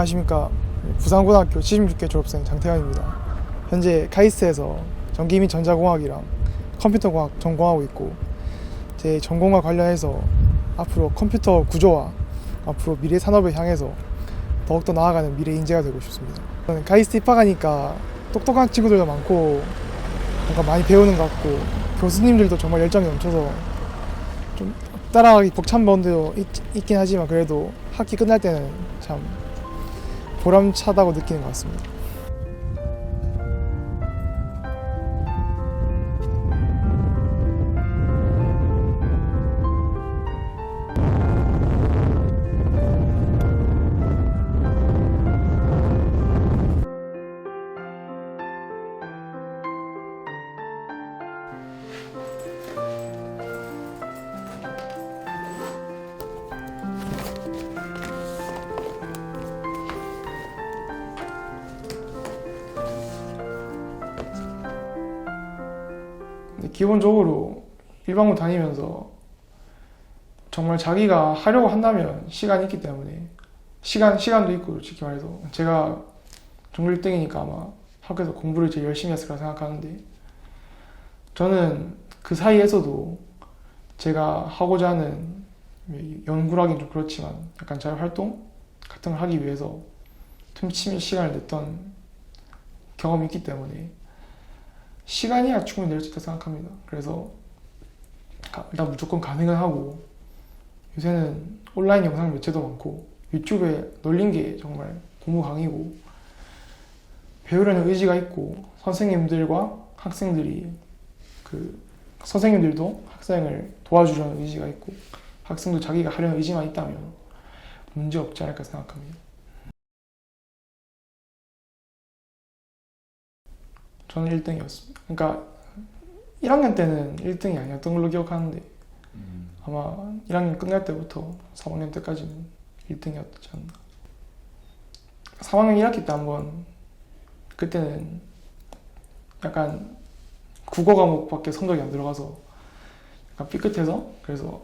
안녕하십니까. 부산고등학교 76개 졸업생 장태현입니다. 현재 카이스트에서 전기 및 전자공학이랑 컴퓨터공학 전공하고 있고, 제 전공과 관련해서 앞으로 컴퓨터 구조와 앞으로 미래 산업을 향해서 더욱더 나아가는 미래 인재가 되고 싶습니다. 저는 카이스트 입학하니까 똑똑한 친구들도 많고 뭔가 많이 배우는 것 같고, 교수님들도 정말 열정이 넘쳐서 좀 따라가기 벅찬 면도 있긴 하지만 그래도 학기 끝날 때는 참 보람차다고 느끼는 것 같습니다. 기본적으로 일반고 다니면서 정말 자기가 하려고 한다면 시간이 있기 때문에 시간도 있고, 솔직히 말해서 제가 전교 1등이니까 아마 학교에서 공부를 제일 열심히 했을 거라 생각하는데, 저는 그 사이에서도 제가 하고자 하는 연구라긴 좀 그렇지만 약간 자유활동 같은 걸 하기 위해서 틈틈이 시간을 냈던 경험이 있기 때문에 시간이야 충분히 낼 수 있다고 생각합니다. 그래서 일단 무조건 가능은 하고, 요새는 온라인 영상 매체도 많고 유튜브에 널린 게 정말 공부 강의고, 배우려는 의지가 있고 선생님들과 학생들이 선생님들도 학생을 도와주려는 의지가 있고 학생도 자기가 하려는 의지만 있다면 문제 없지 않을까 생각합니다. 저는 1등이었습니다. 그러니까 1학년 때는 1등이 아니었던 걸로 기억하는데 아마 1학년 끝날 때부터 3학년 때까지는 1등이었지 않나. 3학년 1학기 때 한번, 그때는 약간 국어 과목밖에 성적이 안 들어가서 약간 삐끗해서, 그래서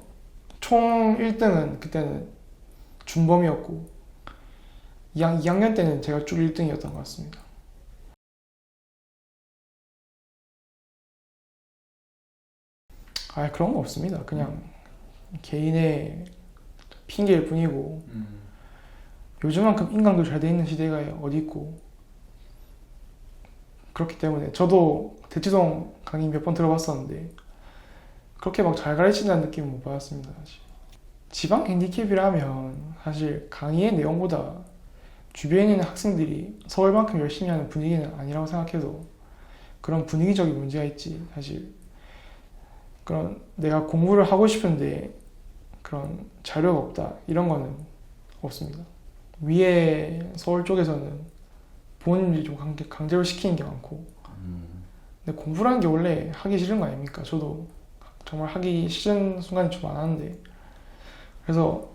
총 1등은 그때는 준범이었고 2학년 때는 제가 쭉 1등이었던 것 같습니다. 그런 거 없습니다. 그냥 개인의 핑계일 뿐이고, 요즘만큼 인강도 잘 돼 있는 시대가 어디 있고, 그렇기 때문에 저도 대치동 강의 몇 번 들어봤었는데 그렇게 막 잘 가르친다는 느낌은 못 받았습니다. 사실 지방 핸디캡이라면 사실 강의의 내용보다 주변에 있는 학생들이 서울만큼 열심히 하는 분위기는 아니라고 생각해서 그런 분위기적인 문제가 있지, 사실 그런 내가 공부를 하고 싶은데 그런 자료가 없다 이런 거는 없습니다. 위에 서울 쪽에서는 부모님들이 좀 강제로 시키는 게 많고, 근데 공부라는 게 원래 하기 싫은 거 아닙니까? 저도 정말 하기 싫은 순간이 좀 많았는데, 그래서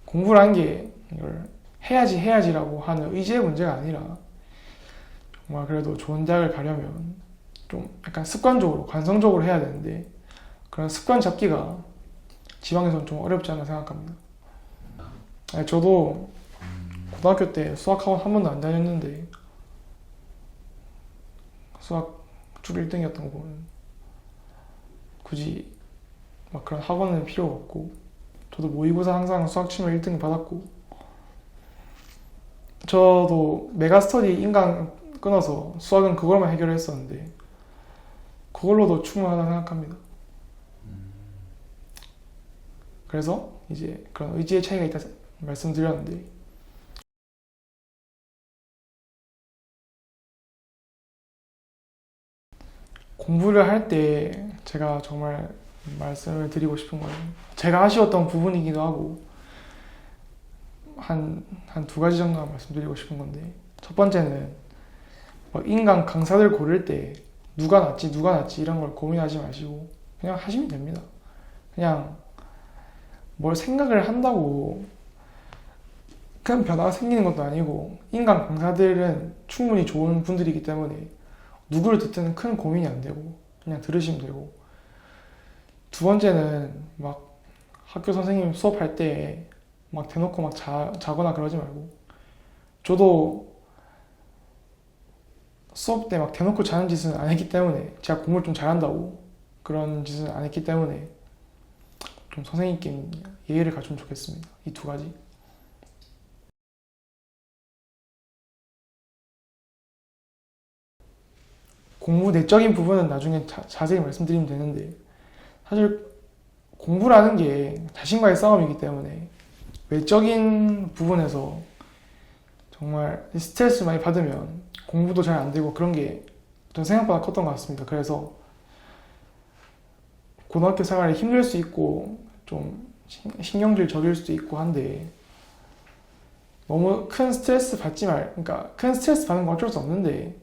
공부라는 게 이걸 해야지라고 하는 의지의 문제가 아니라 정말 그래도 좋은 대학을 가려면 좀 약간 습관적으로 관성적으로 해야 되는데, 그런 습관 잡기가 지방에서는 좀 어렵지 않나 생각합니다. 저도 고등학교 때 수학학원 한 번도 안 다녔는데 수학 쭉 1등이었던 거 보면 굳이 막 그런 학원은 필요가 없고, 저도 모의고사 항상 수학 치면 1등 받았고, 저도 메가스터디 인강 끊어서 수학은 그걸만 해결했었는데 그걸로도 충분하다고 생각합니다. 그래서 이제 그런 의지의 차이가 있다 말씀드렸는데, 공부를 할 때 제가 정말 말씀을 드리고 싶은 건, 제가 아쉬웠던 부분이기도 하고 한 두 가지 정도만 말씀드리고 싶은 건데, 첫 번째는 인강 강사들 고를 때 누가 낫지 이런 걸 고민하지 마시고 그냥 하시면 됩니다. 그냥 뭘 생각을 한다고 큰 변화가 생기는 것도 아니고, 인강 강사들은 충분히 좋은 분들이기 때문에 누구를 듣든 큰 고민이 안 되고 그냥 들으시면 되고, 두 번째는 막 학교 선생님 수업할 때 막 대놓고 막 자거나 그러지 말고 저도 수업 때 막 대놓고 자는 짓은 안 했기 때문에, 제가 공부를 좀 잘한다고 그런 짓은 안 했기 때문에 좀 선생님께 예의를 갖추면 좋겠습니다. 이 두 가지. 공부 내적인 부분은 나중에 자세히 말씀드리면 되는데, 사실 공부라는 게 자신과의 싸움이기 때문에 외적인 부분에서 정말 스트레스 많이 받으면 공부도 잘 안 되고 그런 게 좀 생각보다 컸던 것 같습니다. 그래서 고등학교 생활이 힘들 수 있고 좀 신경질 적일 수도 있고 한데, 너무 큰 스트레스 그러니까 큰 스트레스 받는 건 어쩔 수 없는데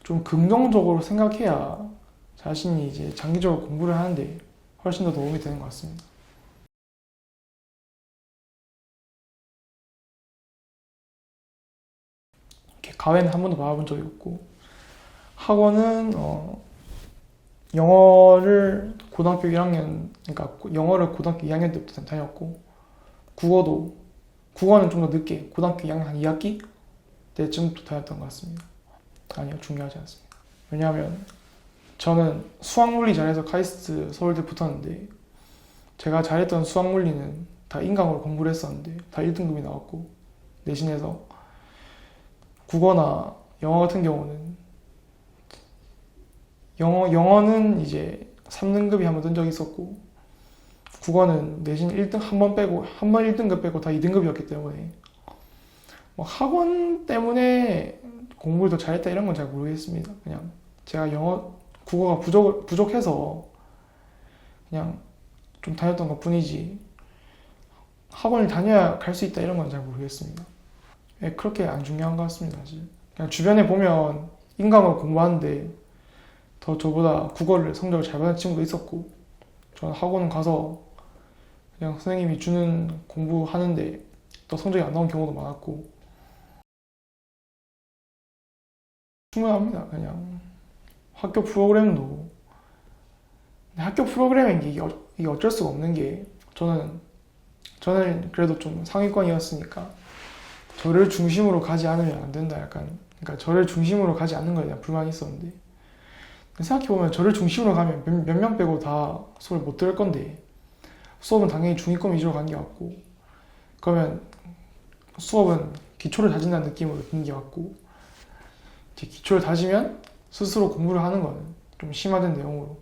좀 긍정적으로 생각해야 자신이 이제 장기적으로 공부를 하는데 훨씬 더 도움이 되는 것 같습니다. 이렇게 과외는 한 번도 받아본 적이 없고, 학원은 영어를 고등학교 1학년, 그러니까 영어를 고등학교 2학년 때부터 다녔고, 국어는 좀 더 늦게 고등학교 2학년 한 2학기 때쯤부터 다녔던 것 같습니다. 아니요, 중요하지 않습니다. 왜냐하면 저는 수학물리 잘해서 카이스트 서울대 붙었는데, 제가 잘했던 수학물리는 다 인강으로 공부를 했었는데 다 1등급이 나왔고, 내신에서 국어나 영어 같은 경우는 영어는 이제 3등급이 한 번 뜬 적이 있었고, 국어는 내신 1등 한 번 1등급 빼고 다 2등급이었기 때문에 뭐 학원 때문에 공부를 더 잘했다 이런 건 잘 모르겠습니다. 그냥 제가 국어가 부족해서 그냥 좀 다녔던 것 뿐이지, 학원을 다녀야 갈 수 있다 이런 건 잘 모르겠습니다. 그렇게 안 중요한 것 같습니다. 사실 그냥 주변에 보면 인강을 공부하는데 더 저보다 국어를 성적을 잘 받은 친구도 있었고, 저는 학원 가서 그냥 선생님이 주는 공부하는데 또 성적이 안 나온 경우도 많았고, 충분합니다. 그냥 학교 프로그램도, 학교 프로그램인 이게 어쩔 수가 없는 게, 저는 그래도 좀 상위권이었으니까 저를 중심으로 가지 않으면 안 된다, 약간. 그러니까 저를 중심으로 가지 않는 거에 대한 불만이 있었는데, 생각해보면 저를 중심으로 가면 몇 명 빼고 다 수업을 못 들을 건데, 수업은 당연히 중위권 위주로 간 게 맞고, 그러면 수업은 기초를 다진다는 느낌으로 듣는 게 맞고, 이제 기초를 다지면 스스로 공부를 하는 거는 좀 심화된 내용으로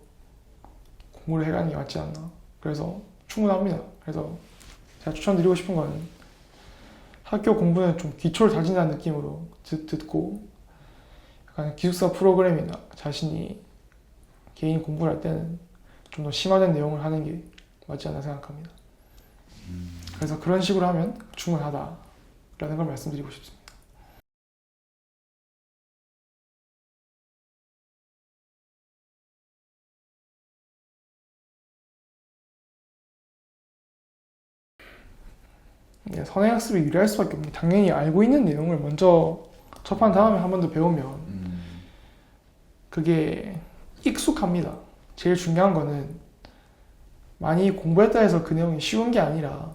공부를 해가는 게 맞지 않나. 그래서 충분합니다. 그래서 제가 추천드리고 싶은 거는, 학교 공부는 좀 기초를 다진다는 느낌으로 듣고, 약간 기숙사 프로그램이나 자신이 개인 공부를 할 때는 좀 더 심화된 내용을 하는 게 맞지 않나 생각합니다. 그래서 그런 식으로 하면 충분하다라는 걸 말씀드리고 싶습니다. 선행학습이 유리할 수밖에 없는 게, 당연히 알고 있는 내용을 먼저 접한 다음에 한 번 더 배우면 그게 익숙합니다. 제일 중요한 거는 많이 공부했다 해서 그 내용이 쉬운 게 아니라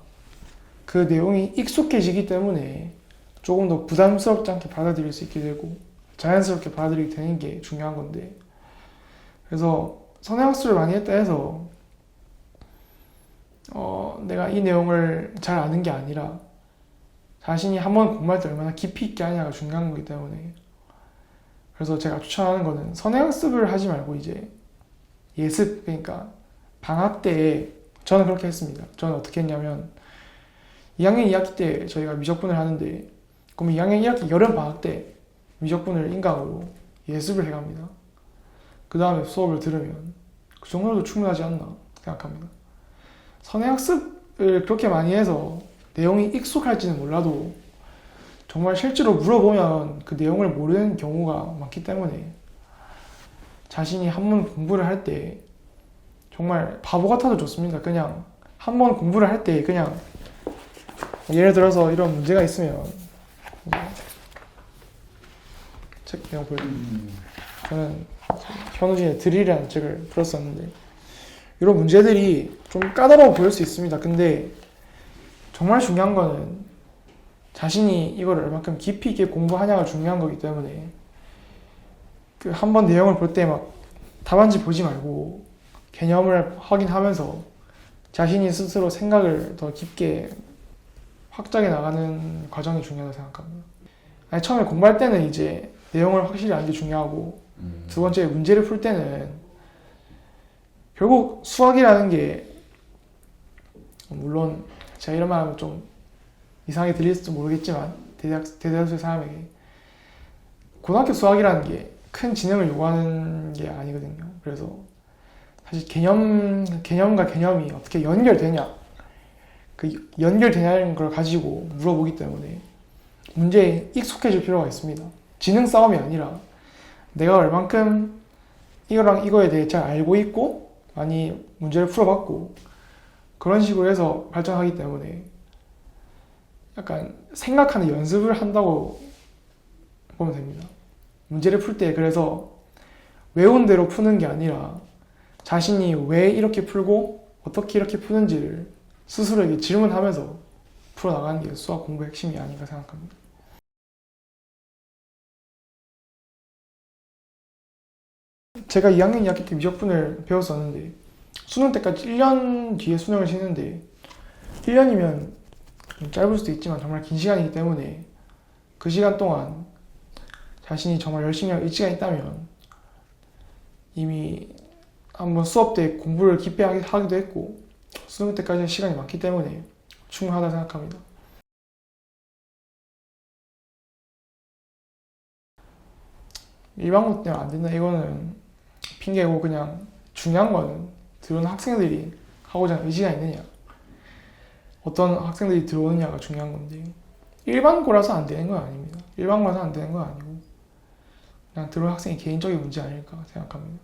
그 내용이 익숙해지기 때문에 조금 더 부담스럽지 않게 받아들일 수 있게 되고 자연스럽게 받아들이게 되는 게 중요한 건데, 그래서 선행학습을 많이 했다 해서 내가 이 내용을 잘 아는 게 아니라 자신이 한번 공부할 때 얼마나 깊이 있게 하냐가 중요한 거기 때문에, 그래서 제가 추천하는 거는 선행학습을 하지 말고 이제 예습, 그러니까 방학 때에 저는 그렇게 했습니다. 저는 어떻게 했냐면 2학년 2학기 때 저희가 미적분을 하는데, 그럼 2학년 2학기 여름 방학 때 미적분을 인강으로 예습을 해갑니다. 그 다음에 수업을 들으면 그 정도도 충분하지 않나 생각합니다. 선행학습을 그렇게 많이 해서 내용이 익숙할지는 몰라도 정말 실제로 물어보면 그 내용을 모르는 경우가 많기 때문에, 자신이 한 번 공부를 할 때 정말 바보 같아도 좋습니다. 그냥 한 번 공부를 할 때 그냥 예를 들어서 이런 문제가 있으면 책 내용 보여드립니다. 저는 현우진의 드릴이라는 책을 풀었었는데, 이런 문제들이 좀 까다로워 보일 수 있습니다. 근데 정말 중요한 거는 자신이 이걸 얼만큼 깊이 있게 공부하냐가 중요한 거기 때문에 그 한 번 내용을 볼 때 막 답안지 보지 말고 개념을 확인하면서 자신이 스스로 생각을 더 깊게 확장해 나가는 과정이 중요하다고 생각합니다. 아니, 처음에 공부할 때는 이제 내용을 확실히 아는 게 중요하고 두 번째 문제를 풀 때는 결국 수학이라는 게 물론 제가 이런 말 하면 좀 이상하게 들릴지 모르겠지만 대다수의 사람에게 고등학교 수학이라는 게 큰 지능을 요구하는 게 아니거든요. 그래서 사실 개념과 개념이 어떻게 연결되냐 그 연결되냐는 걸 가지고 물어보기 때문에 문제에 익숙해질 필요가 있습니다. 지능 싸움이 아니라 내가 얼만큼 이거랑 이거에 대해 잘 알고 있고 많이 문제를 풀어봤고 그런 식으로 해서 발전하기 때문에 약간 생각하는 연습을 한다고 보면 됩니다. 문제를 풀 때 그래서 외운 대로 푸는 게 아니라 자신이 왜 이렇게 풀고 어떻게 이렇게 푸는지를 스스로에게 질문하면서 풀어나가는 게 수학 공부의 핵심이 아닌가 생각합니다. 제가 2학년 2학기 때 미적분을 배웠었는데 수능 때까지 1년 뒤에 수능을 치는데 1년이면 짧을 수도 있지만 정말 긴 시간이기 때문에 그 시간 동안 자신이 정말 열심히 할 의지가 있다면 이미 한번 수업 때 공부를 깊이 하기도 했고 수능 때까지 시간이 많기 때문에 충분하다 생각합니다. 일반고 때문에 안 된다 이거는 핑계고 그냥 중요한 거는 들어오는 학생들이 하고자 하는 의지가 있느냐 어떤 학생들이 들어오느냐가 중요한 건데 일반고라서 안 되는 건 아닙니다. 일반고라서 안 되는 건 아니고 그냥 들어온 학생의 개인적인 문제 아닐까 생각합니다.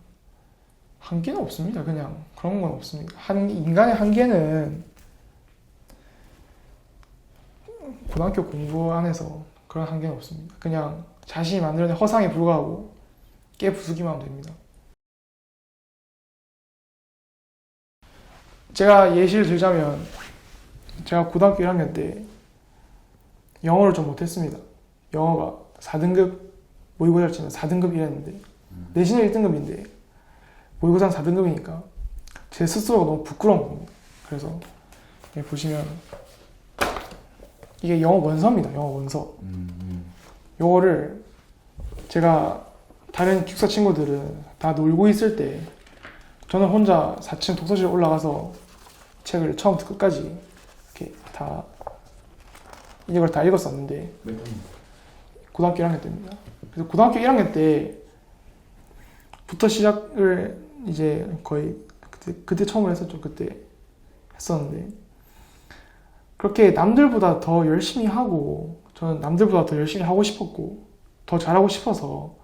한계는 없습니다. 그냥 그런 건 없습니다. 인간의 한계는 고등학교 공부 안에서 그런 한계는 없습니다. 그냥 자신이 만들어낸 허상에 불과하고 깨부수기만 하면 됩니다. 제가 예시를 들자면 제가 고등학교 1학년 때 영어를 좀 못했습니다. 영어가 4등급 모의고사를 치면 4등급 이랬는데 내신은 1등급인데 모의고사는 4등급이니까 제 스스로가 너무 부끄러운 겁니다. 그래서 여기 보시면 이게 영어 원서입니다. 영어 원서. 요거를 제가 다른 기숙사 친구들은 다 놀고 있을 때 저는 혼자 4층 독서실에 올라가서 책을 처음부터 끝까지 이렇게 다 이걸 다 읽었었는데 고등학교 1학년 때입니다. 그래서 고등학교 1학년 때부터 시작을 이제 거의 그때 처음으로 했었죠. 그때 했었는데 그렇게 남들보다 더 열심히 하고 저는 남들보다 더 열심히 하고 싶었고 더 잘하고 싶어서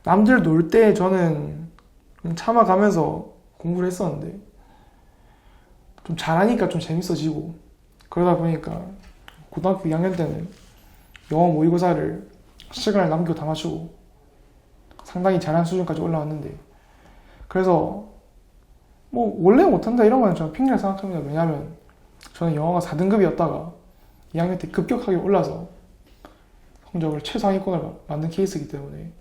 남들 놀 때 저는 참아가면서 공부를 했었는데 좀 잘하니까 좀 재밌어지고 그러다 보니까 고등학교 2학년 때는 영어 모의고사를 시간을 남기고 다 맞추고 상당히 잘한 수준까지 올라왔는데 그래서 뭐 원래 못한다 이런 거는 저는 핑계라 생각합니다. 왜냐하면 저는 영어가 4등급이었다가 2학년 때 급격하게 올라서 성적을 최상위권을 만든 케이스이기 때문에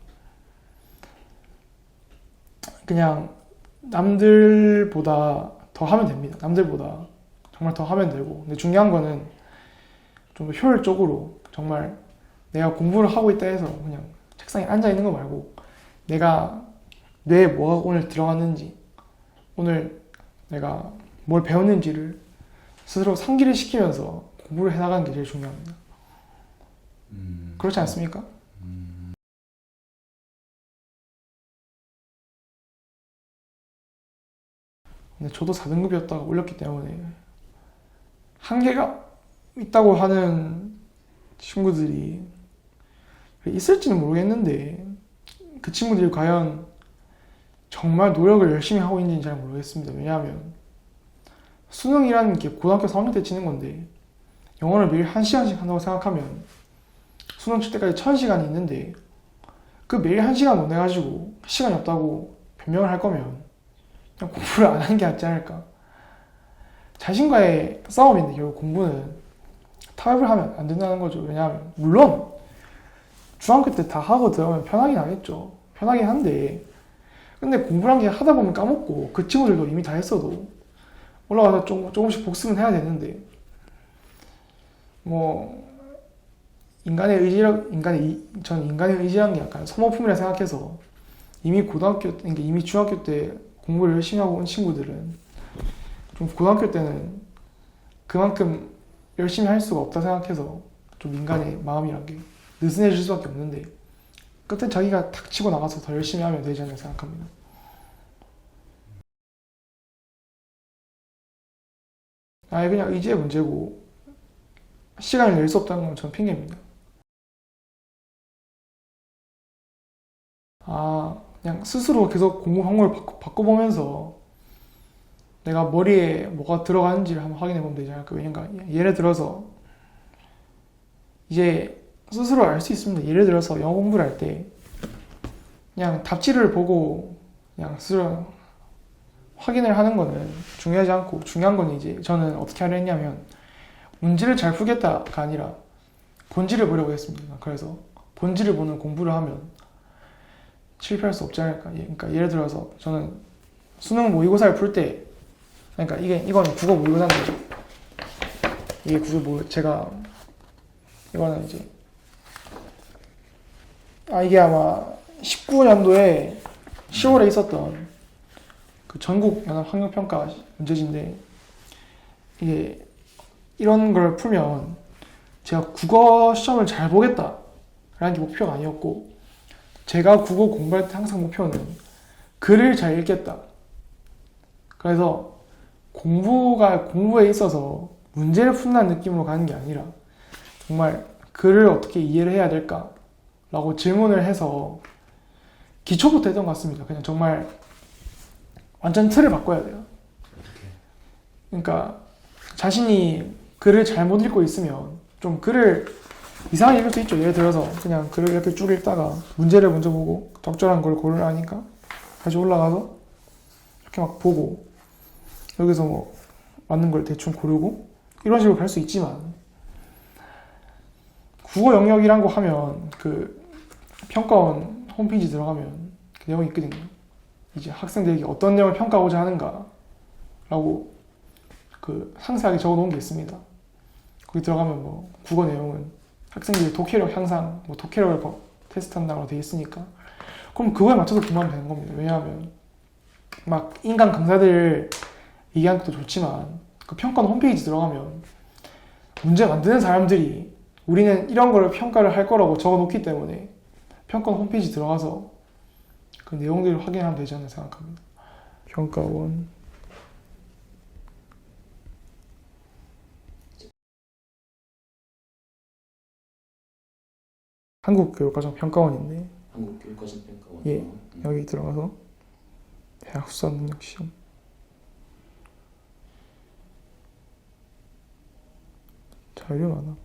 그냥 남들보다 더 하면 됩니다. 남들보다 정말 더 하면 되고 근데 중요한 거는 좀 더 효율적으로 정말 내가 공부를 하고 있다 해서 그냥 책상에 앉아 있는 거 말고 내가 뇌에 뭐가 오늘 들어갔는지 오늘 내가 뭘 배웠는지를 스스로 상기를 시키면서 공부를 해나가는 게 제일 중요합니다. 그렇지 않습니까? 근데 저도 4등급이었다가 올렸기 때문에 한계가 있다고 하는 친구들이 있을지는 모르겠는데 그 친구들이 과연 정말 노력을 열심히 하고 있는지는 잘 모르겠습니다. 왜냐하면 수능이라는 게 고등학교 3학년 때 치는 건데 영어를 매일 1시간씩 한다고 생각하면 수능 칠 때까지 1000시간이 있는데 그 매일 1시간 논해가지고 시간이 없다고 변명을 할 거면 그냥 공부를 안 하는 게 낫지 않을까. 자신과의 싸움인데 결국 공부는 타협을 하면 안 된다는 거죠. 왜냐하면 물론 중학교 때 다 하고 들어가면 편하긴 하겠죠. 편하긴 한데 근데 공부란 게 하다 보면 까먹고 그 친구들도 이미 다 했어도 올라가서 조금씩 복습은 해야 되는데 뭐 저는 인간의 의지라는 게 약간 소모품이라 생각해서 이미 그러니까 이미 중학교 때 공부를 열심히 하고 온 친구들은 좀 고등학교 때는 그만큼 열심히 할 수가 없다 생각해서 좀 인간의 마음이란 게 느슨해질 수밖에 없는데 끝에 자기가 탁 치고 나가서 더 열심히 하면 되지 않나 생각합니다. 아예 그냥 의지의 문제고 시간을 낼 수 없다는 건 전 핑계입니다. 그냥 스스로 계속 공부 방법을 바꿔보면서 내가 머리에 뭐가 들어가는지를 한번 확인해 보면 되지 않을까. 왜냐면 예를 들어서 이제 스스로 알 수 있습니다. 예를 들어서 영어 공부를 할 때 그냥 답지를 보고 그냥 스스로 확인을 하는 거는 중요하지 않고 중요한 건 이제 저는 어떻게 하려 했냐면 문제를 잘 풀겠다가 아니라 본질을 보려고 했습니다. 그래서 본질을 보는 공부를 하면 실패할 수 없지 않을까. 그러니까 예를 들어서 저는 수능 모의고사를 풀 때 그러니까 이건 국어 모의고사인데 이게 제가 이거는 이제 이게 아마 19년도에 10월에 있었던 그 전국 연합 학력평가 문제지인데 이게 이런 걸 풀면 제가 국어 시험을 잘 보겠다라는 게 목표가 아니었고 제가 국어 공부할 때 항상 목표는 글을 잘 읽겠다. 그래서 공부에 있어서 문제를 푼다는 느낌으로 가는 게 아니라 정말 글을 어떻게 이해를 해야 될까라고 질문을 해서 기초부터 했던 것 같습니다. 그냥 정말 완전 틀을 바꿔야 돼요. 그러니까 자신이 글을 잘못 읽고 있으면 좀 글을 이상하게 읽을 수 있죠. 예를 들어서 그냥 글을 이렇게 쭉 읽다가 문제를 먼저 보고 적절한 걸 고르라니까 다시 올라가서 이렇게 막 보고 여기서 뭐 맞는 걸 대충 고르고 이런 식으로 갈 수 있지만 국어 영역이란 거 하면 그 평가원 홈페이지 들어가면 그 내용이 있거든요. 이제 학생들에게 어떤 내용을 평가하고자 하는가라고 그 상세하게 적어 놓은 게 있습니다. 거기 들어가면 뭐 국어 내용은 학생들이 독해력 향상, 뭐 독해력을 테스트한다고 되어 있으니까 그럼 그거에 맞춰서 공부하면 되는 겁니다. 왜냐하면 막 인간 강사들 얘기하는 것도 좋지만 그 평가원 홈페이지 들어가면 문제 만드는 사람들이 우리는 이런 걸 평가를 할 거라고 적어 놓기 때문에 평가원 홈페이지 들어가서 그 내용들을 확인하면 되지 않나 생각합니다. 평가원 한국교육과정평가원인데 한국교육과정평가원. 예, 여기 들어가서 대학 수학능력시험 자료 많아.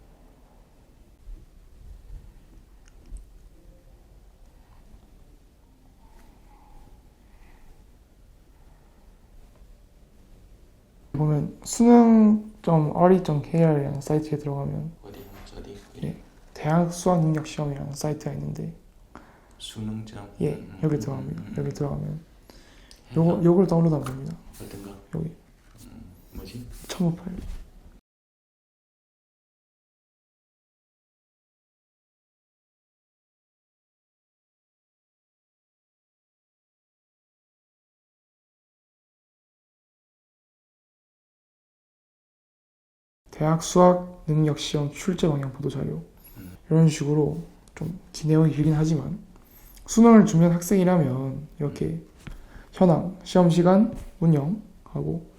보면 수능.re.kr이라는 사이트에 들어가면 어디? 예, 대학 수학능력시험이라는 사이트가 있는데 수능장. 예, 여기 들어가면 요걸 다운로드하면 됩니다. 어떤가? 여기 뭐지? 첨부 파일. 대학 수학 능력 시험 출제 방향 보도 자료 이런 식으로 좀 내용이 길긴 하지만 수능을 준비한 학생이라면 이렇게 현황, 시험 시간, 운영하고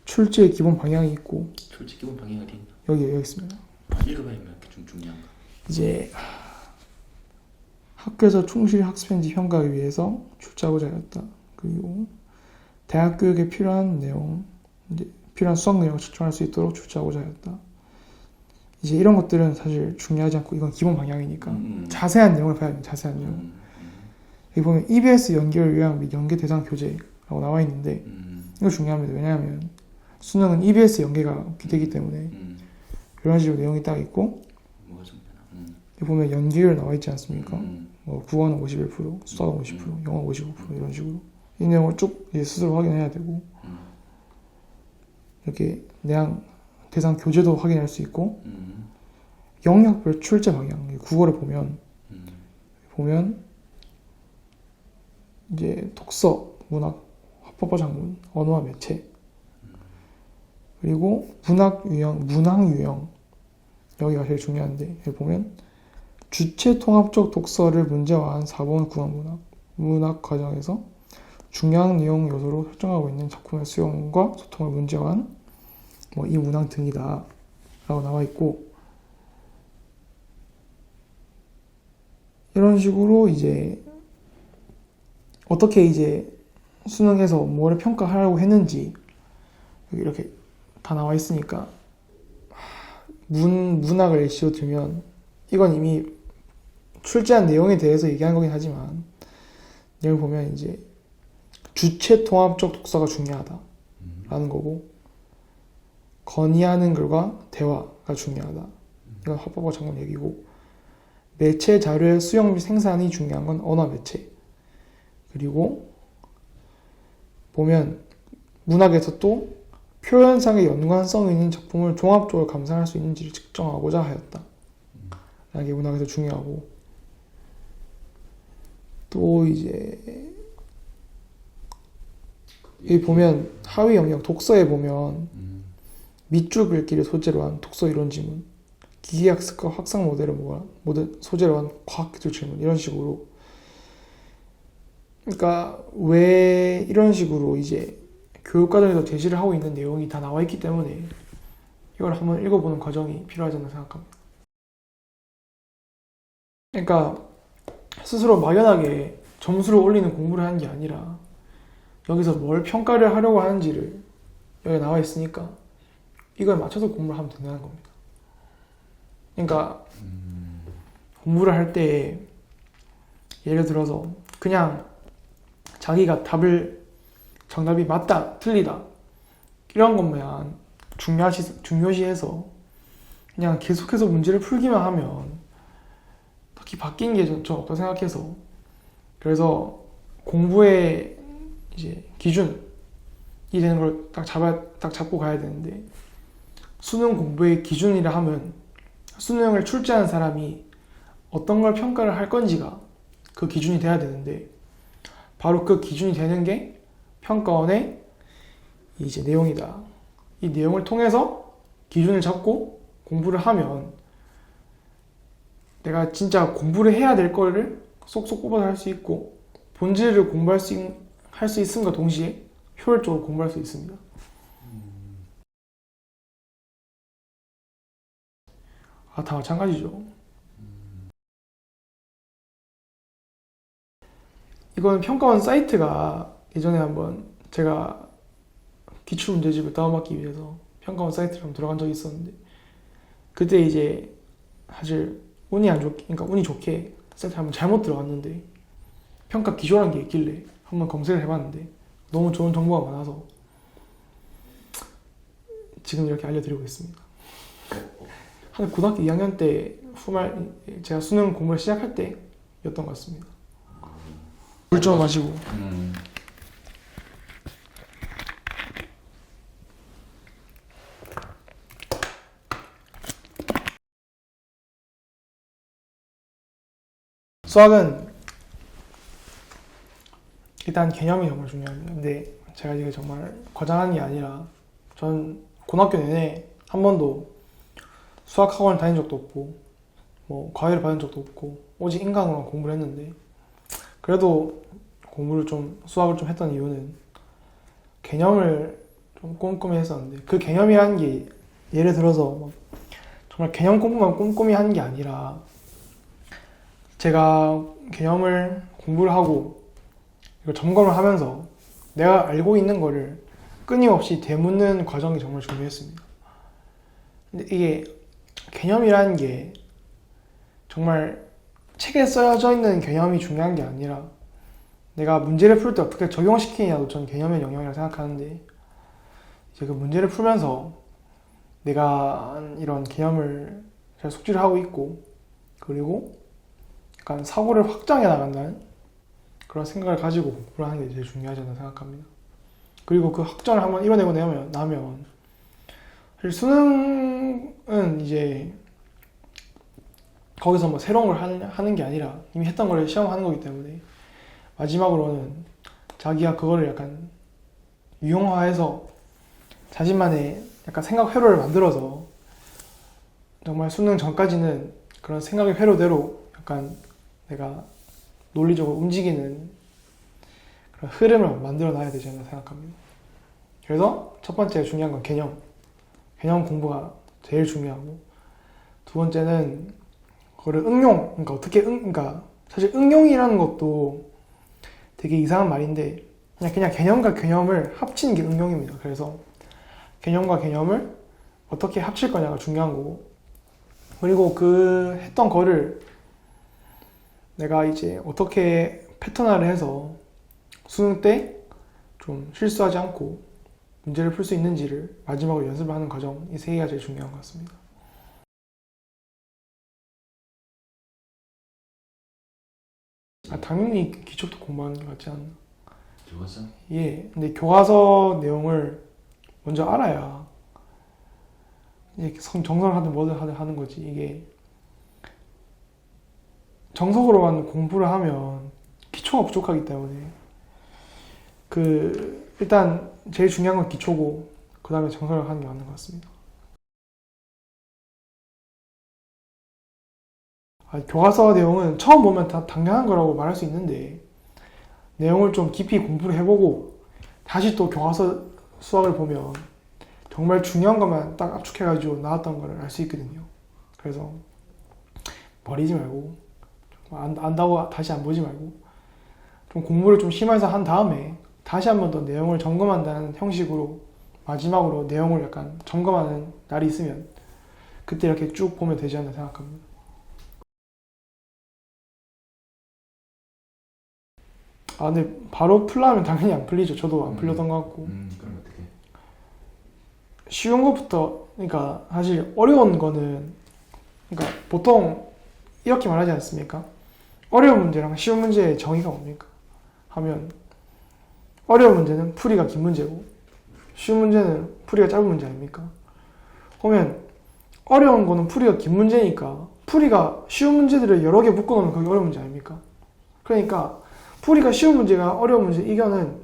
출제의 기본 방향이 있고 출제 기본 방향이 어디 있나? 여기 있습니다. 읽어봐야 이렇게 좀 중요한가? 이제 학교에서 충실히 학습했는지 평가하기 위해서 출제하고자 하였다. 그리고 대학 교육에 필요한 내용, 이제 필요한 수학 내용을 측정할 수 있도록 출제하고자 하였다. 이제 이런 것들은 사실 중요하지 않고 이건 기본 방향이니까 자세한 내용을 봐야 돼요. 자세한 내용. 여기 보면 EBS 연결 요약 및 연계 대상 교재라고 나와 있는데 이거 중요합니다. 왜냐하면 수능은 EBS 연계가 되기 때문에 그런 식으로 내용이 딱 있고, 뭐가 좀 되나? 여기 보면 연기율 나와 있지 않습니까? 음. 뭐 국어는 51%, 수학은 50%, 영어 55% 이런 식으로 이 내용을 쭉 이제 스스로 확인해야 되고, 이렇게 내양 대상 교재도 확인할 수 있고, 영역별 출제 방향, 국어를 보면 이제 독서, 문학, 화법과 작문, 언어와 매체, 그리고 문학 유형 여기가 제일 중요한데, 여기 보면 주체 통합적 독서를 문제화한 4번 국어 문학 과정에서 중요한 내용 요소로 설정하고 있는 작품의 수용과 소통을 문제화한 뭐 이 문항 등이다 라고 나와 있고, 이런 식으로 이제 어떻게 이제 수능에서 뭐를 평가하려고 했는지 여기 이렇게 다 나와 있으니까, 문학을 예시로 들면 이건 이미 출제한 내용에 대해서 얘기한 거긴 하지만, 여기 보면 이제 주체 통합적 독서가 중요하다라는 거고, 건의하는 글과 대화가 중요하다. 이건 화법과 작문 얘기고, 매체 자료의 수용 및 생산이 중요한 건 언어 매체. 그리고 보면 문학에서 또 표현상의 연관성 있는 작품을 종합적으로 감상할 수 있는지를 측정하고자 하였다 라는 게 문학에서 중요하고, 또 이제 여기 보면 하위 영역 독서에 보면 밑줄 긁기를 소재로 한 독서 이론 지문, 기계학습과 확산 모델을 소재로 한 과학기술 질문, 이런 식으로. 그러니까 왜 이런 식으로 이제 교육과정에서 제시를 하고 있는 내용이 다 나와 있기 때문에 이걸 한번 읽어보는 과정이 필요하지 않나 생각합니다. 그러니까 스스로 막연하게 점수를 올리는 공부를 하는 게 아니라, 여기서 뭘 평가를 하려고 하는지를 여기 나와 있으니까 이거에 맞춰서 공부를 하면 된다는 겁니다. 그러니까 공부를 할 때 예를 들어서 그냥 자기가 정답이 맞다, 틀리다 이런 것만 중요시해서 그냥 계속해서 문제를 풀기만 하면 딱히 바뀐 게 전 없다고 생각해서, 그래서 공부의 이제 기준이 되는 걸 딱 잡고 가야 되는데, 수능 공부의 기준이라 하면 수능을 출제하는 사람이 어떤 걸 평가를 할 건지가 그 기준이 돼야 되는데, 바로 그 기준이 되는 게 평가원의 이제 내용이다. 이 내용을 통해서 기준을 잡고 공부를 하면 내가 진짜 공부를 해야 될 거를 쏙쏙 뽑아서 할 수 있고, 본질을 공부할 수 있음과 동시에 효율적으로 공부할 수 있습니다. 다 마찬가지죠. 이건 평가원 사이트가 예전에 한번 제가 기출문제집을 다운받기 위해서 평가원 사이트를 한번 들어간 적이 있었는데, 그때 이제 사실 운이 좋게 사이트에 한번 잘못 들어갔는데 평가 기조라는 게 있길래 한번 검색을 해봤는데 너무 좋은 정보가 많아서 지금 이렇게 알려드리고 있습니다. 한 고등학교 2학년 때 제가 수능 공부를 시작할 때였던 것 같습니다. 물 좀 마시고. 수학은 일단 개념이 정말 중요합니다. 근데 제가 이게 정말 과장하는 게 아니라, 전 고등학교 내내 한 번도 수학 학원을 다닌 적도 없고 뭐 과외를 받은 적도 없고 오직 인강으로만 공부를 했는데, 그래도 수학을 좀 했던 이유는 개념을 좀 꼼꼼히 했었는데, 그 개념이라는 게 예를 들어서 정말 개념 공부만 꼼꼼히 하는 게 아니라, 제가 개념을 공부를 하고 이걸 점검을 하면서 내가 알고 있는 거를 끊임없이 되묻는 과정이 정말 중요했습니다. 근데 이게 개념이라는 게 정말 책에 써져 있는 개념이 중요한 게 아니라, 내가 문제를 풀 때 어떻게 적용시키냐도 전 개념의 영역이라고 생각하는데, 이제 그 문제를 풀면서 내가 이런 개념을 잘 숙지를 하고 있고, 그리고 약간 사고를 확장해 나간다는 그런 생각을 가지고 공부를 하는 게 제일 중요하지 않나 생각합니다. 그리고 그 확장을 한번 이뤄내고 나면 사실 수능은 이제 거기서 뭐 새로운 걸 하는 게 아니라 이미 했던 걸 시험하는 거기 때문에 마지막으로는 자기가 그거를 약간 유형화해서 자신만의 약간 생각 회로를 만들어서 정말 수능 전까지는 그런 생각의 회로대로 약간 내가 논리적으로 움직이는 그런 흐름을 만들어 놔야 되지 않나 생각합니다. 그래서 첫 번째 중요한 건 개념 공부가 제일 중요하고, 두 번째는 그거를 그러니까 그러니까 사실 응용이라는 것도 되게 이상한 말인데 그냥 개념과 개념을 합치는 게 응용입니다. 그래서 개념과 개념을 어떻게 합칠 거냐가 중요한 거고, 그리고 그 했던 거를 내가 이제 어떻게 패턴화를 해서 수능 때 좀 실수하지 않고 문제를 풀 수 있는지를 마지막으로 연습을 하는 과정, 이 세 개가 제일 중요한 것 같습니다. 당연히 기초부터 공부하는 게 맞지 않나. 교과서? 예, 근데 교과서 내용을 먼저 알아야 이제 정석을 하든 뭐든 하는 거지. 이게 정석으로만 공부를 하면 기초가 부족하기 때문에 일단 제일 중요한 건 기초고 그 다음에 정석을 하는 게 맞는 것 같습니다. 교과서 내용은 처음 보면 다 당연한 거라고 말할 수 있는데 내용을 좀 깊이 공부를 해보고 다시 또 교과서 수학을 보면 정말 중요한 것만 딱 압축해가지고 나왔던 거를 알 수 있거든요. 그래서 버리지 말고 안다고 다시 안 보지 말고 좀 공부를 좀 심해서 한 다음에 다시 한 번 더 내용을 점검한다는 형식으로 마지막으로 내용을 약간 점검하는 날이 있으면 그때 이렇게 쭉 보면 되지 않나 생각합니다. 근데 바로 풀라면 당연히 안 풀리죠. 저도 안 풀렸던 것 같고. 그럼 어떻게? 쉬운 것부터, 그러니까 사실 어려운 거는, 그러니까 보통 이렇게 말하지 않습니까? 어려운 문제랑 쉬운 문제의 정의가 뭡니까? 하면 어려운 문제는 풀이가 긴 문제고 쉬운 문제는 풀이가 짧은 문제 아닙니까? 그러면 어려운 거는 풀이가 긴 문제니까 풀이가 쉬운 문제들을 여러 개 묶어놓으면 그게 어려운 문제 아닙니까? 그러니까 풀이가 쉬운 문제가 어려운 문제 이거는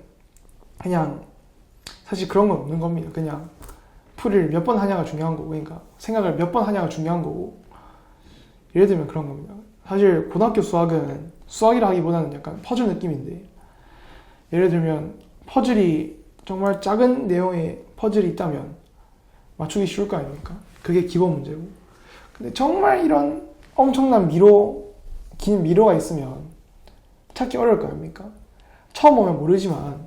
그냥 사실 그런 건 없는 겁니다. 그냥 풀이를 몇 번 하냐가 중요한 거고, 그러니까 생각을 몇 번 하냐가 중요한 거고, 예를 들면 그런 겁니다. 사실 고등학교 수학은 수학이라 하기보다는 약간 퍼즐 느낌인데, 예를 들면 퍼즐이 정말 작은 내용의 퍼즐이 있다면 맞추기 쉬울 거 아닙니까? 그게 기본 문제고. 근데 정말 이런 엄청난 긴 미로가 있으면 찾기 어려울 거 아닙니까? 처음 오면 모르지만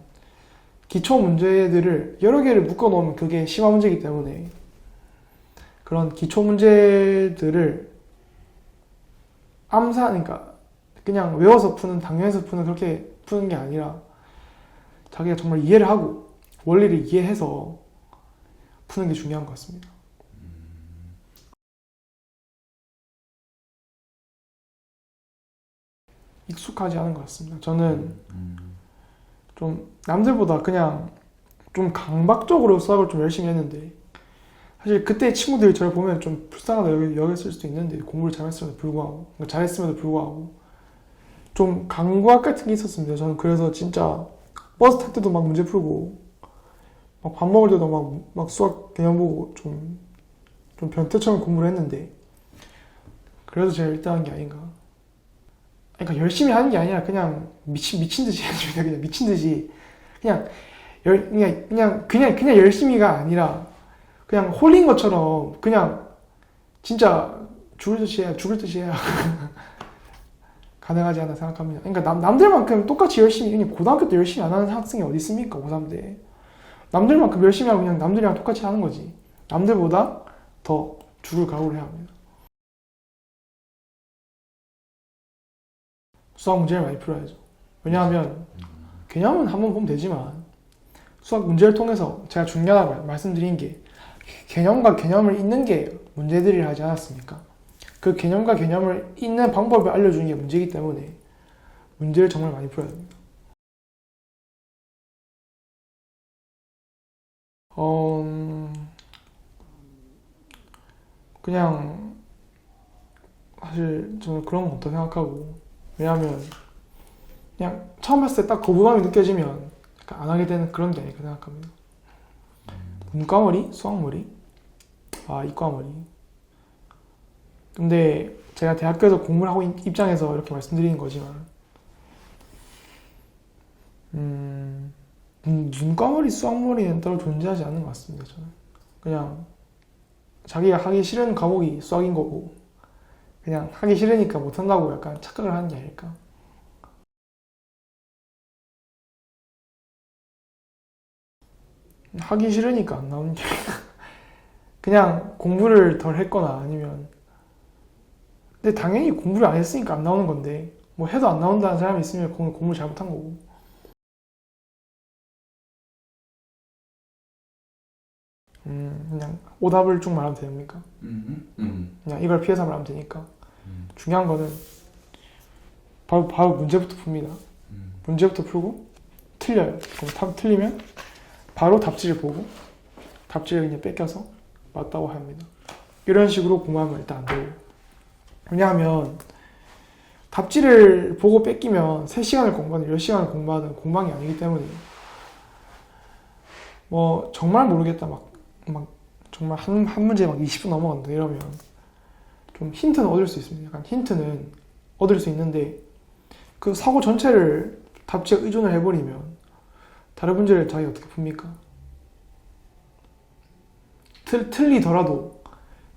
기초 문제들을 여러 개를 묶어 놓으면 그게 심화 문제이기 때문에 그런 기초 문제들을 그러니까 그냥 외워서 푸는, 당연해서 푸는 그렇게 푸는 게 아니라 자기가 정말 이해를 하고 원리를 이해해서 푸는 게 중요한 것 같습니다. 익숙하지 않은 것 같습니다. 저는 좀 남들보다 그냥 좀 강박적으로 수학을 좀 열심히 했는데 사실 그때 친구들이 저를 보면 좀 불쌍하다 여겼을 수도 있는데 공부를 잘했음에도 불구하고 좀 강박 같은 게 있었습니다. 저는 그래서 진짜 버스 탈 때도 막 문제 풀고 막 밥 먹을 때도 막 수학 개념 보고 좀 변태처럼 공부를 했는데 그래도 제가 1등한 게 아닌가. 그러니까 열심히 하는 게 아니라 그냥 미친 듯이 해줍니다. 그냥 미친 듯이 그냥 열심히가 아니라 그냥 홀린 것처럼 그냥 진짜 죽을 듯이 해야 가능하지 않나 생각합니다. 그러니까 남들만큼 똑같이 열심히, 그냥 고등학교 때 열심히 안 하는 학생이 어디 있습니까? 고3 때. 남들만큼 열심히 하고 그냥 남들이랑 똑같이 하는 거지. 남들보다 더 죽을 각오를 해야 합니다. 수학 문제를 많이 풀어야죠. 왜냐하면 개념은 한번 보면 되지만 수학 문제를 통해서 제가 중요하다고 말씀드린 게 개념과 개념을 잇는 게 문제들이라 하지 않았습니까? 그 개념과 개념을 잇는 방법을 알려주는 게 문제이기 때문에 문제를 정말 많이 풀어야 됩니다. 그냥 사실 저는 그런 건 없다고 생각하고, 왜냐하면 그냥 처음 봤을 때 딱 거부감이 느껴지면 약간 안 하게 되는 그런 게 아닐까 생각합니다. 문과머리? 수학머리? 이과머리. 근데 제가 대학교에서 공부를 하고 있는 입장에서 이렇게 말씀드리는 거지만 문과머리, 수학머리는 따로 존재하지 않는 것 같습니다. 저는 그냥 자기가 하기 싫은 과목이 수학인 거고 그냥 하기 싫으니까 못한다고 약간 착각을 하는 게 아닐까. 하기 싫으니까 안 나오는 게 그냥 공부를 덜 했거나 아니면, 근데 당연히 공부를 안 했으니까 안 나오는 건데 뭐 해도 안 나온다는 사람이 있으면 그건 공부를 잘못한 거고. 그냥 오답을 쭉 말하면 됩니까? 그냥 이걸 피해서 말하면 되니까. 중요한 거는 바로 문제부터 풉니다. 문제부터 풀고 틀려요. 그럼 틀리면 바로 답지를 보고 답지를 그냥 뺏겨서 맞다고 합니다. 이런 식으로 공부하면 일단 안 되고, 왜냐하면 답지를 보고 뺏기면 3시간을 공부하든 10시간을 공부하든 공방이 아니기 때문에 뭐 정말 모르겠다 막 정말 한 문제 막 20분 넘어간다 이러면 좀 힌트는 얻을 수 있습니다. 약간 힌트는 얻을 수 있는데 그 사고 전체를 답지에 의존을 해버리면 다른 문제를 자기가 어떻게 풉니까? 틀리더라도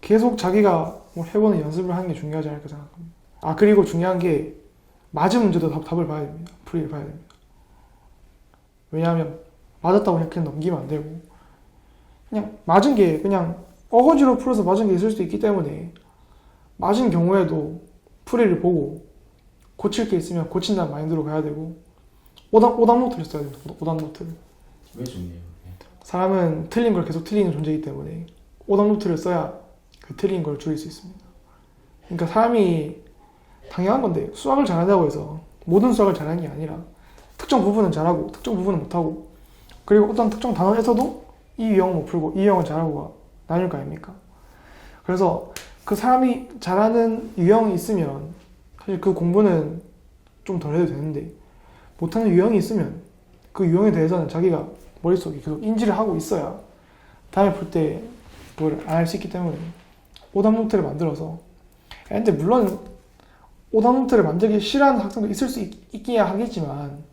계속 자기가 뭐 해보는 연습을 하는 게 중요하지 않을까 생각합니다. 그리고 중요한 게 맞은 문제도 답을 봐야 됩니다. 풀이를 봐야 됩니다. 왜냐하면 맞았다고 그냥 넘기면 안 되고, 그냥 맞은 게 그냥 어거지로 풀어서 맞은 게 있을 수도 있기 때문에 맞은 경우에도 풀이를 보고 고칠 게 있으면 고친다는 마인드로 가야 되고, 오답 노트를 써야 됩니다. 오답 노트를. 왜 중요해요? 사람은 틀린 걸 계속 틀리는 존재이기 때문에 오답 노트를 써야 그 틀린 걸 줄일 수 있습니다. 그러니까 사람이 당연한 건데 수학을 잘한다고 해서 모든 수학을 잘하는 게 아니라 특정 부분은 잘하고 특정 부분은 못하고, 그리고 어떤 특정 단원에서도 이 유형은 못 풀고 이 유형은 잘하고가 나뉠 거 아닙니까? 그래서 그 사람이 잘하는 유형이 있으면 사실 그 공부는 좀 덜 해도 되는데, 못하는 유형이 있으면 그 유형에 대해서는 자기가 머릿속에 계속 인지를 하고 있어야 다음에 풀 때 그걸 안 할 수 있기 때문에 오답 노트를 만들어서, 근데 물론 오답 노트를 만들기 싫어하는 학생도 있을 수 있기야 하겠지만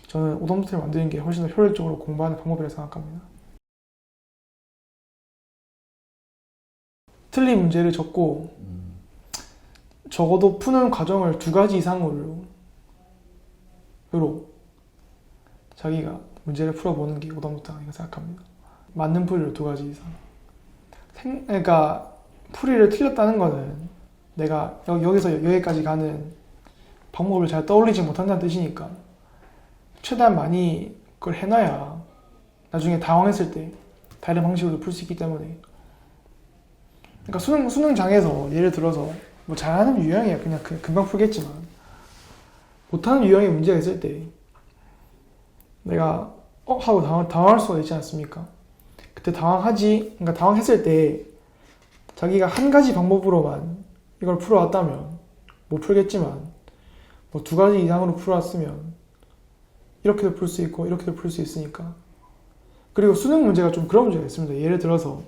저는 오답 노트를 만드는 게 훨씬 더 효율적으로 공부하는 방법이라고 생각합니다. 틀린 문제를 적고 적어도 푸는 과정을 2가지 이상으로 자기가 문제를 풀어보는 게 오답 노트 아닌가 생각합니다. 맞는 풀이를 2가지 이상. 그러니까 풀이를 틀렸다는 거는 내가 여기서 여기까지 가는 방법을 잘 떠올리지 못한다는 뜻이니까 최대한 많이 그걸 해놔야 나중에 당황했을 때 다른 방식으로 풀 수 있기 때문에. 그러니까 수능장에서 예를 들어서 뭐 잘하는 유형이야 그냥 금방 풀겠지만 못하는 유형에 문제가 있을 때 내가 하고 당황할 수가 있지 않습니까? 그때 그러니까 당황했을 때 자기가 한 가지 방법으로만 이걸 풀어왔다면 못 풀겠지만 뭐 2가지 이상으로 풀어왔으면 이렇게도 풀 수 있고 이렇게도 풀 수 있으니까. 그리고 수능 문제가 좀 그런 문제가 있습니다. 예를 들어서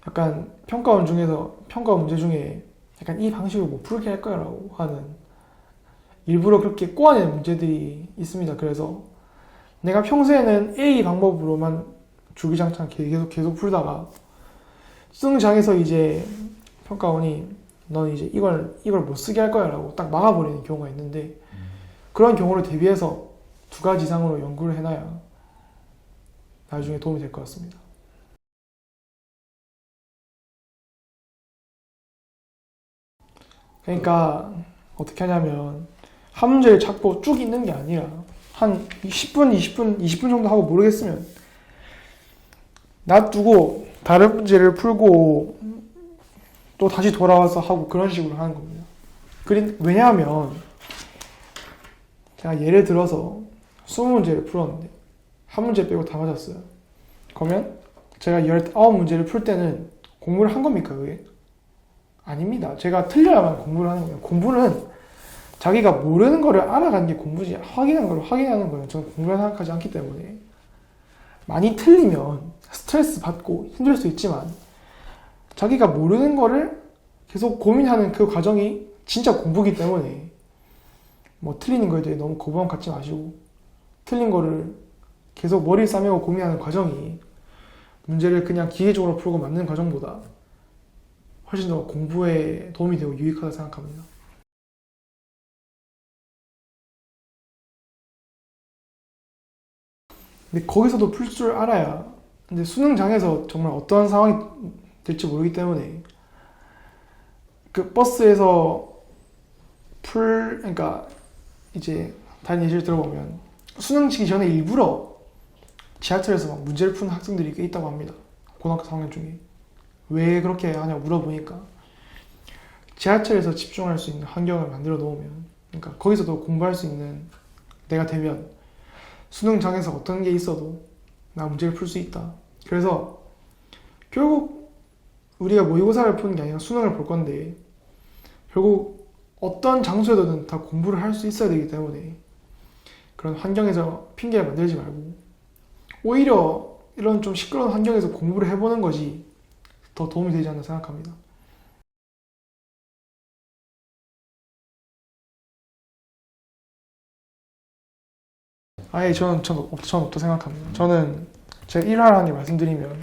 약간 평가 문제 중에 약간 이 방식으로 못 풀게 할 거야 라고 하는, 일부러 그렇게 꼬아내는 문제들이 있습니다. 그래서 내가 평소에는 A 방법으로만 주기장창 계속 풀다가 수능장에서 이제 평가원이 넌 이제 이걸 못 쓰게 할 거야 라고 딱 막아버리는 경우가 있는데, 그런 경우를 대비해서 2가지 이상으로 연구를 해놔야 나중에 도움이 될 것 같습니다. 그러니까 어떻게 하냐면 한 문제를 잡고 쭉 읽는 게 아니라 한 10분 정도 하고 모르겠으면 놔두고 다른 문제를 풀고 또 다시 돌아와서 하고 그런 식으로 하는 겁니다. 왜냐하면 제가 예를 들어서 20문제를 풀었는데 한 문제 빼고 다 맞았어요. 그러면 제가 19문제를 풀 때는 공부를 한 겁니까, 그게? 아닙니다. 제가 틀려야만 공부를 하는 거예요. 공부는 자기가 모르는 거를 알아가는 게 공부지, 확인한 걸 확인하는 거예요. 저는 공부를 생각하지 않기 때문에. 많이 틀리면 스트레스 받고 힘들 수 있지만 자기가 모르는 거를 계속 고민하는 그 과정이 진짜 공부기 때문에 뭐 틀리는 거에 대해 너무 거부감 갖지 마시고 틀린 거를 계속 머리를 싸매고 고민하는 과정이 문제를 그냥 기계적으로 풀고 맞는 과정보다 훨씬 더 공부에 도움이 되고 유익하다 생각합니다. 근데 거기서도 풀 줄 알아야, 근데 수능장에서 정말 어떠한 상황이 될지 모르기 때문에 그 버스에서 그러니까 이제 다른 예시를 들어보면 수능 치기 전에 일부러 지하철에서 막 문제를 푸는 학생들이 꽤 있다고 합니다. 고등학교 4학년 중에. 왜 그렇게 하냐고 물어보니까 지하철에서 집중할 수 있는 환경을 만들어 놓으면, 그러니까 거기서도 공부할 수 있는 내가 되면 수능장에서 어떤 게 있어도 나 문제를 풀 수 있다. 그래서 결국 우리가 모의고사를 푸는 게 아니라 수능을 볼 건데 결국 어떤 장소에서든 다 공부를 할 수 있어야 되기 때문에 그런 환경에서 핑계를 만들지 말고 오히려 이런 좀 시끄러운 환경에서 공부를 해보는 것이 더 도움이 되지 않나 생각합니다. 아예 저는 없다 생각합니다. 저는 제가 1화라는 게 말씀드리면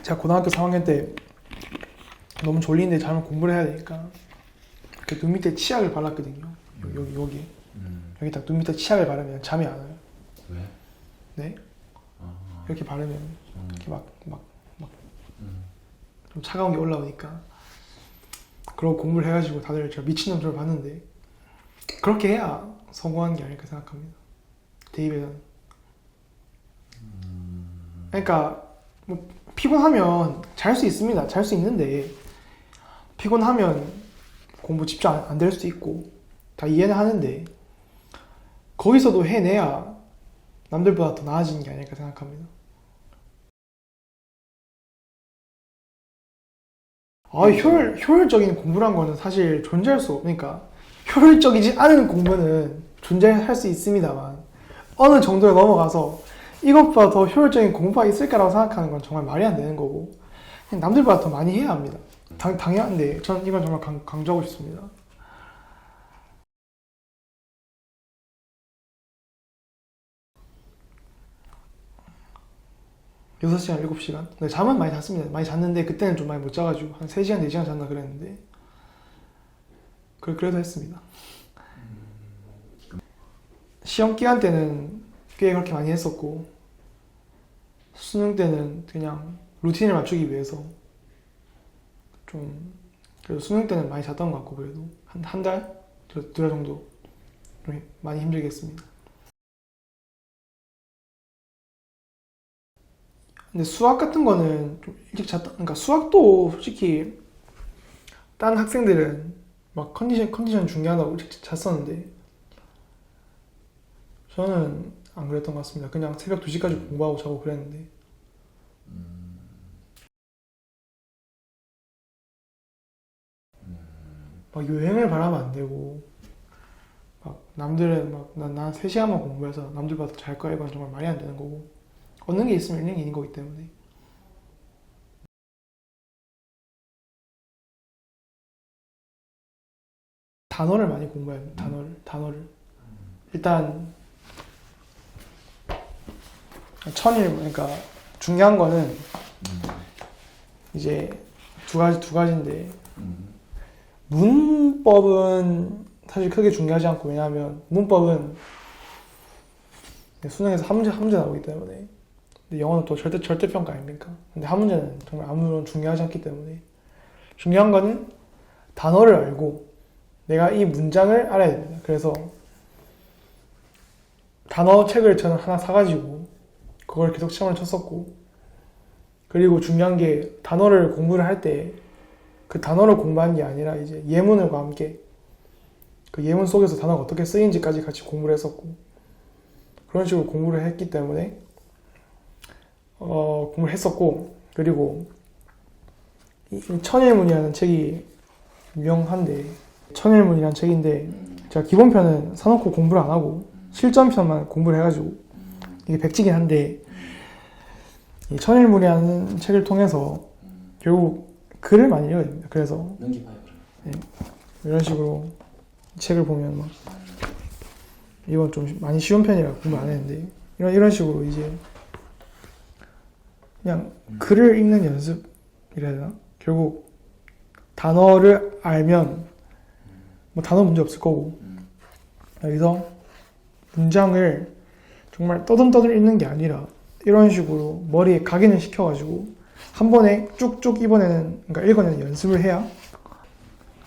제가 고등학교 3학년 때 너무 졸린데 잠을 공부를 해야 되니까 이렇게 눈 밑에 치약을 발랐거든요. 여기 여기 딱 눈 밑에 치약을 바르면 잠이 안 와요. 왜? 네? 이렇게 바르면 이렇게 좀 차가운 게 올라오니까. 그러고 공부를 해가지고 다들 제가 미친놈처럼 봤는데 그렇게 해야 성공하는 게 아닐까 생각합니다. 대입에서는. 그러니까 뭐 피곤하면 잘 수 있습니다. 잘 수 있는데 피곤하면 공부 집중 안 될 수도 있고 다 이해는 하는데 거기서도 해내야 남들보다 더 나아지는 게 아닐까 생각합니다. 효율적인 공부란 거는 사실 존재할 수 없으니까 효율적이지 않은 공부는 존재할 수 있습니다만 어느 정도에 넘어가서 이것보다 더 효율적인 공부가 있을까라고 생각하는 건 정말 말이 안 되는 거고 그냥 남들보다 더 많이 해야 합니다. 당연한데 전 이건 정말 강조하고 싶습니다. 여섯 시간 7시간? 네, 잠은 많이 잤습니다. 많이 잤는데 그때는 좀 많이 못 자가지고 한 3시간, 4시간 잤나 그랬는데 그래도 했습니다. 시험 기간 때는 꽤 그렇게 많이 했었고 수능 때는 그냥 루틴을 맞추기 위해서 좀 그래도 수능 때는 많이 잤던 것 같고 그래도 한 달? 두 달 정도 좀 많이 힘들게 했습니다. 근데 수학 같은 거는 좀 일찍 잤다. 그러니까 수학도 솔직히 다른 학생들은 막 컨디션 중요하다고 일찍 잤었는데 저는 안 그랬던 것 같습니다. 그냥 새벽 2시까지 공부하고 자고 그랬는데 막 여행을 바라면 안 되고 막 남들은 막 난 3시간만 공부해서 남들보다 더 잘 거야 이건 정말 말이 안 되는 거고 얻는 게 있으면 있는 게 있는 거기 때문에 단어를 많이 공부해야 합니다. 단어를 일단 그러니까 중요한 거는 이제 두 가지인데 문법은 사실 크게 중요하지 않고 왜냐하면 문법은 수능에서 한 문제 나오기 때문에 근데 영어는 또 절대평가 아닙니까? 근데 한 문제는 정말 아무런 중요하지 않기 때문에 중요한 거는 단어를 알고 내가 이 문장을 알아야 됩니다. 그래서 단어 책을 저는 하나 사가지고 그걸 계속 시험을 쳤었고, 그리고 중요한 게 단어를 공부를 할 때 그 단어를 공부하는 게 아니라 이제 예문과 함께 그 예문 속에서 단어가 어떻게 쓰이는지까지 같이 공부를 했었고, 그런 식으로 공부를 했기 때문에 공부를 했었고, 그리고 이 천일문이라는 책이 유명한데, 천일문이라는 책인데 제가 기본편은 사놓고 공부를 안 하고 실전편만 공부를 해가지고 이게 백지긴 한데, 이 천일문이라는 책을 통해서 결국 글을 많이 읽어야 됩니다. 그래서 넘겨봐요 그러면. 이런 식으로 이 책을 보면 막 이건 좀 많이 쉬운 편이라 공부 안 했는데, 이런 식으로 이제 그냥 글을 읽는 연습이라 해야 되나? 결국 단어를 알면 뭐 단어 문제 없을 거고, 여기서 문장을 정말 떠듬떠듬 읽는 게 아니라 이런 식으로 머리에 각인을 시켜가지고 한 번에 쭉쭉 그러니까 읽어내는 연습을 해야,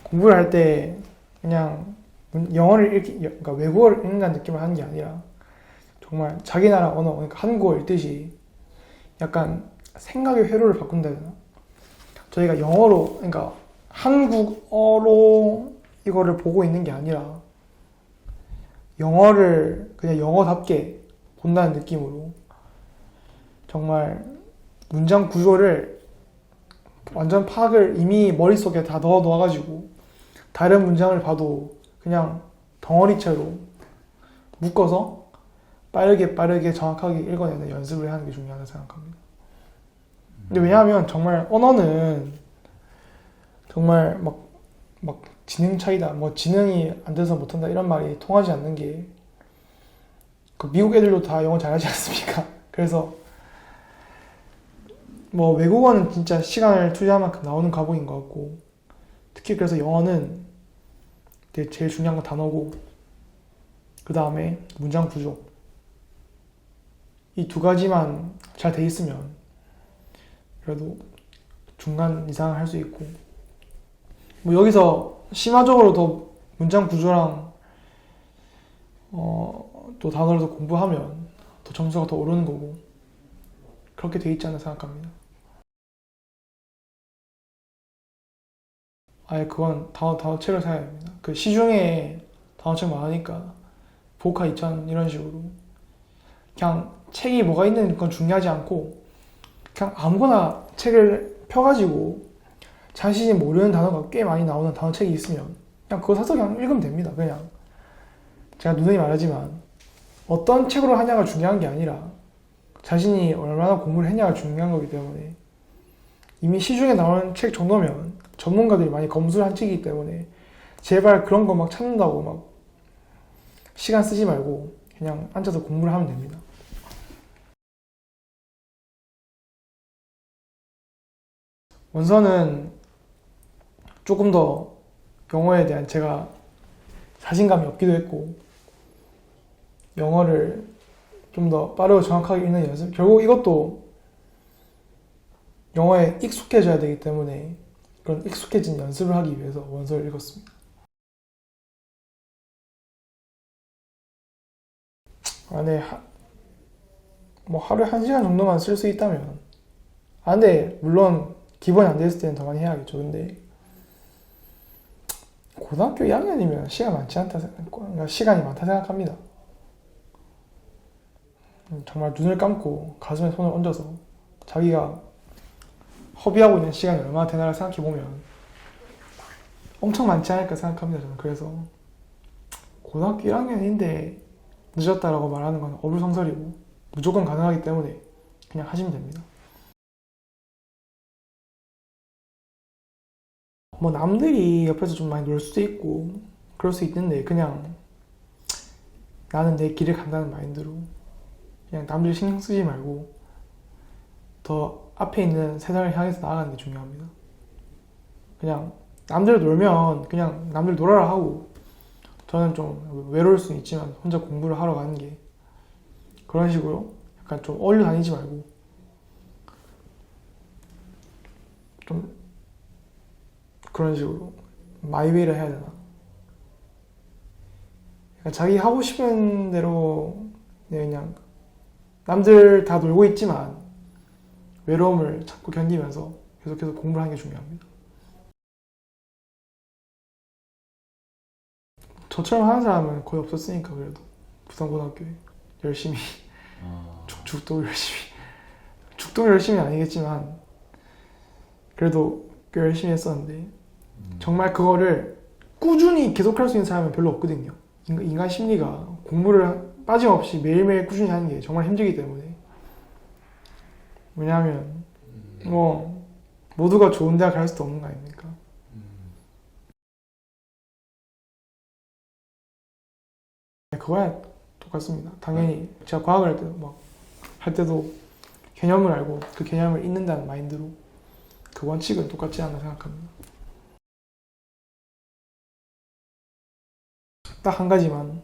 공부를 할 때 그냥 그러니까 외국어를 읽는다는 느낌을 하는 게 아니라 정말 자기 나라 언어, 그러니까 한국어 읽듯이 약간 생각의 회로를 바꾼다 해야 되나? 저희가 영어로, 그러니까 한국어로 이거를 보고 있는 게 아니라 영어를 그냥 영어답게 본다는 느낌으로 정말 문장 구조를 완전 파악을 이미 머릿속에 다 넣어 놓아가지고 다른 문장을 봐도 그냥 덩어리째로 묶어서 빠르게 정확하게 읽어내는 연습을 하는 게 중요하다고 생각합니다. 근데 왜냐하면 정말 언어는 정말 막 지능 차이다, 뭐 지능이 안 돼서 못한다 이런 말이 통하지 않는 게, 그 미국 애들도 다 영어 잘하지 않습니까? 그래서 뭐 외국어는 진짜 시간을 투자한 만큼 나오는 과목인 것 같고, 특히 그래서 영어는 제일 중요한 건 단어고, 그 다음에 문장 구조, 이 두 가지만 잘 돼 있으면 그래도 중간 이상 할 수 있고, 뭐 여기서 심화적으로 더 문장 구조랑 또 단어를 더 공부하면 더 점수가 더 오르는 거고, 그렇게 돼 있지 않나 생각합니다. 아예 그건 단어 책을 사야 됩니다. 그 시중에 단어책 많으니까 보카 2000 이런 식으로 그냥 책이 뭐가 있는 건 중요하지 않고 그냥 아무거나 책을 펴가지고 자신이 모르는 단어가 꽤 많이 나오는 단어책이 있으면 그냥 그거 사서 그냥 읽으면 됩니다. 그냥 제가 누누이 말하지만 어떤 책으로 하냐가 중요한 게 아니라 자신이 얼마나 공부를 했냐가 중요한 거기 때문에, 이미 시중에 나오는 책 정도면 전문가들이 많이 검수를 한 책이기 때문에 제발 그런 거 막 찾는다고 막 시간 쓰지 말고 그냥 앉아서 공부를 하면 됩니다. 원서는 조금 더 영어에 대한 제가 자신감이 없기도 했고, 영어를 좀 더 빠르고 정확하게 읽는 연습, 결국 이것도 영어에 익숙해져야 되기 때문에 그런 익숙해진 연습을 하기 위해서 원서를 읽었습니다. 안에 뭐 하루에 1시간 정도만 쓸 수 있다면, 근데 물론 기본이 안 됐을 때는 더 많이 해야겠죠. 근데 고등학교 2학년이면 시간이 많다 생각합니다. 정말 눈을 감고 가슴에 손을 얹어서 자기가 허비하고 있는 시간이 얼마나 되나를 생각해보면 엄청 많지 않을까 생각합니다. 저는 그래서 고등학교 1학년인데 늦었다라고 말하는 건 어불성설이고 무조건 가능하기 때문에 그냥 하시면 됩니다. 뭐 남들이 옆에서 좀 많이 놀 수도 있고 그럴 수 있는데, 그냥 나는 내 길을 간다는 마인드로 그냥 남들 신경 쓰지 말고 더 앞에 있는 세상을 향해서 나아가는 게 중요합니다. 그냥 남들 놀면 그냥 남들 놀아라 하고, 저는 좀 외로울 수는 있지만 혼자 공부를 하러 가는 게, 그런 식으로 약간 좀 어울려 다니지 말고 좀 그런 식으로 마이웨이를 해야 되나, 그러니까 자기 하고 싶은 대로 네, 그냥 남들 다 놀고 있지만 외로움을 참고 견디면서 계속해서 공부를 하는 게 중요합니다. 저처럼 하는 사람은 거의 없었으니까 그래도 부산고등학교에 열심히 죽도 열심히 아니겠지만 그래도 꽤 열심히 했었는데 정말 그거를 꾸준히 계속할 수 있는 사람은 별로 없거든요. 인간 심리가 공부를 빠짐없이 매일매일 꾸준히 하는 게 정말 힘들기 때문에. 왜냐하면 뭐 모두가 좋은 대학 갈 수도 없는 거 아닙니까? 그거야 똑같습니다. 당연히 제가 과학을 할 때도 개념을 알고 그 개념을 잊는다는 마인드로 그 원칙은 똑같지 않나 생각합니다. 딱 한 가지만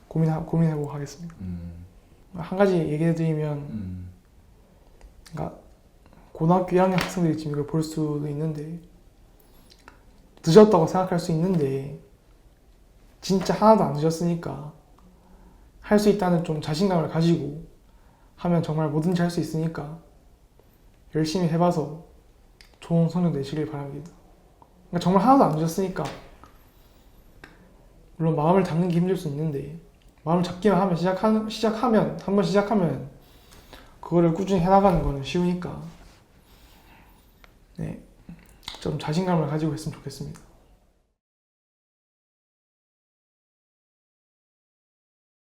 고민해보고 하겠습니다. 한 가지 얘기해드리면 그러니까 고등학교 1학년 학생들이 지금 이걸 볼 수도 있는데 늦었다고 생각할 수 있는데 진짜 하나도 안 늦었으니까 할 수 있다는 좀 자신감을 가지고 하면 정말 뭐든지 할 수 있으니까 열심히 해봐서 좋은 성적 내시길 바랍니다. 그러니까 정말 하나도 안 늦었으니까 물론 마음을 잡는 게 힘들 수 있는데 마음을 잡기만 하면 한 번 시작하면 그거를 꾸준히 해나가는 거는 쉬우니까 네, 좀 자신감을 가지고 했으면 좋겠습니다.